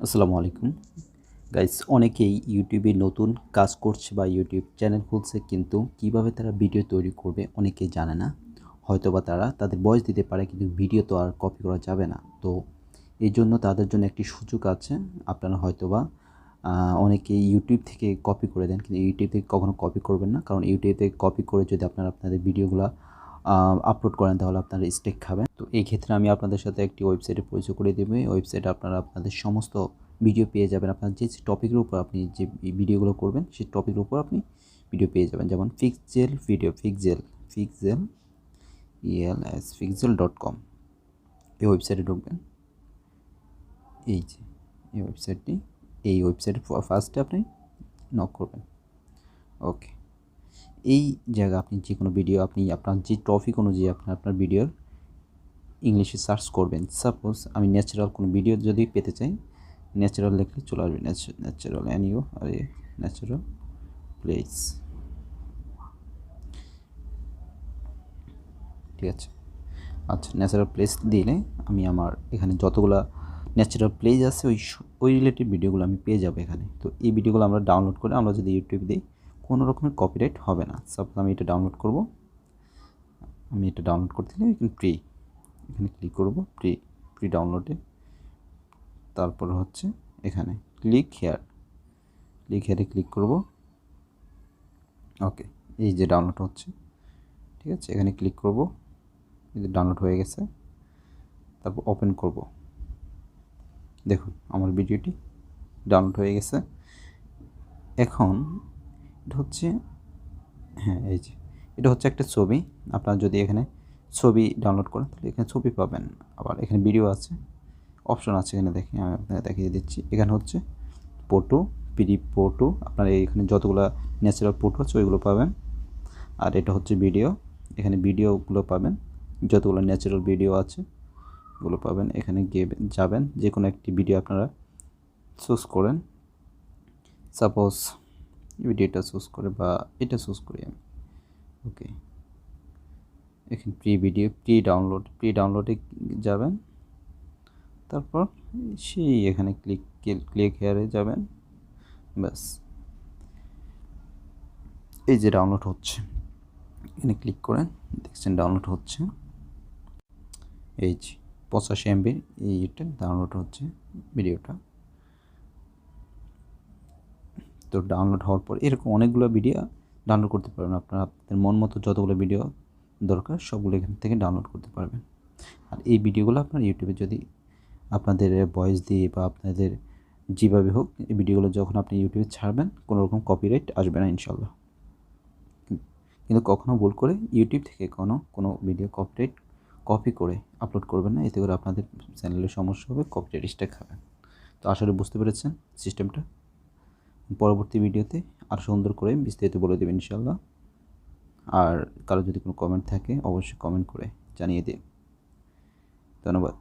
আসসালামু আলাইকুম গাইস। অনেকেই ইউটিউবে নতুন কাজ করছে বা ইউটিউব চ্যানেল খুলছে, কিন্তু কিভাবে তারা ভিডিও তৈরি করবে অনেকেই জানে না। হয়তোবা তারা তাদের ভয়েস দিতে পারে, কিন্তু ভিডিও তো আর কপি করা যাবে না। তো এই জন্য তাদের জন্য একটি সুযোগ আছে। আপনারা হয়তোবা অনেকেই ইউটিউব থেকে কপি করে দেন, কিন্তু ইউটিউব থেকে কখনো কপি করবেন না। কারণ ইউটিউব থেকে কপি করে যদি আপনারা আপনাদের ভিডিওগুলো আপলোড করেন তাহলে আপনারা স্টেক খাবেন। তো এই ক্ষেত্রে আমি আপনাদের সাথে একটি ওয়েবসাইটের পরিচয় করে দেবো। এই ওয়েবসাইটে আপনারা আপনাদের সমস্ত ভিডিও পেয়ে যাবেন। আপনার যে টপিকের উপর আপনি যে ভিডিওগুলো করবেন সেই টপিকের উপর আপনি ভিডিও পেয়ে যাবেন। যেমন ফিক্সজেল ভিডিও, ফিক্সজেল fixel.com, এই ওয়েবসাইটে ঢুকবেন। এই যে এই ওয়েবসাইটটি, এই ওয়েবসাইটে ফার্স্টে আপনি নক করবেন। ওকে, এই জায়গা আপনি যে কোনো ভিডিও আপনি আপনার যে টপিক অনুযায়ী আপনার ভিডিওর ইংলিশে সার্চ করবেন। সাপোজ আমি ন্যাচারাল কোনো ভিডিও যদি পেতে চাই, ন্যাচারাল লিখলে চলে আসবে। ন্যাচারাল ন্যাচারাল প্লেস, ঠিক আছে। আচ্ছা, ন্যাচারাল প্লেস দিলে আমি আমার এখানে যতগুলো ন্যাচারাল প্লেস আছে ওই রিলেটেড ভিডিওগুলো আমি পেয়ে যাবো এখানে। তো এই ভিডিওগুলো আমরা ডাউনলোড করে আমরা যদি ইউটিউবে দিই কোনো রকমের কপিরাইট হবে না। সাপোজ আমি এটা ডাউনলোড করব, আমি এটা ডাউনলোড করতে গেলে এখানে এখানে ক্লিক করব প্রি ডাউনলোডে। তারপর হচ্ছে এখানে ক্লিক হেয়ারে ক্লিক করব। ওকে, এই যে ডাউনলোড হচ্ছে, ঠিক আছে। এখানে ক্লিক করব, এই যে ডাউনলোড হয়ে গেছে। তারপর ওপেন করব। দেখুন আমার ভিডিওটি ডাউনলোড হয়ে গেছে। এখন এটা হচ্ছে, হ্যাঁ এই যে এটা হচ্ছে একটা ছবি। আপনারা যদি এখানে ছবি ডাউনলোড করেন তাহলে এখানে ছবি পাবেন। আবার এখানে ভিডিও আছে, অপশন আছে এখানে, দেখি আমি আপনাকে দেখিয়ে দিচ্ছি। এখানে হচ্ছে ফটো, আপনার এখানে যতগুলো ন্যাচারাল ফটো আছে ওইগুলো পাবেন। আর এটা হচ্ছে ভিডিও, এখানে ভিডিওগুলো পাবেন, যতগুলো ন্যাচারাল ভিডিও আছে ওগুলো পাবেন। এখানে গিয়ে যাবেন, যে কোনো একটি ভিডিও আপনারা চুজ করেন। সাপোজ ভিডিওটা চুজ করে বা এটা চুজ করি আমি। ওকে, এখানে প্রি ডাউনলোডে যাবেন। তারপর সেই এখানে ক্লিক হেয়ারে যাবেন। ব্যাস, এই যে ডাউনলোড হচ্ছে, এখানে ক্লিক করেন, দেখছেন ডাউনলোড হচ্ছে। এই যে 85 MB এইটা ডাউনলোড হচ্ছে ভিডিওটা। তো ডাউনলোড হওয়ার পর এরকম অনেকগুলো ভিডিও ডাউনলোড করতে পারবেন। আপনারা আপনাদের মন মতো যতগুলো ভিডিও দরকার সবগুলো এখান থেকে ডাউনলোড করতে পারবেন। আর এই ভিডিওগুলো আপনার ইউটিউবে যদি আপনাদের ভয়েস দিয়ে বা আপনাদের যেভাবে হোক, এই ভিডিওগুলো যখন আপনি ইউটিউবে ছাড়বেন কোনো রকম কপিরাইট আসবে না ইনশাল্লাহ। কিন্তু কখনো ভুল করে ইউটিউব থেকে কোনো ভিডিও কপি করে আপলোড করবেন না, এতে করে আপনাদের চ্যানেলের সমস্যা হবে, কপিরাইট স্ট্রাইক খাবেন। তো আশা করি বুঝতে পেরেছেন সিস্টেমটা। পরবর্তী ভিডিওতে আরও সুন্দর করে বিস্তারিত বলে দেবেন ইনশাল্লাহ। আর কারো যদি কোনো কমেন্ট থাকে অবশ্যই কমেন্ট করে জানিয়ে দিন। ধন্যবাদ।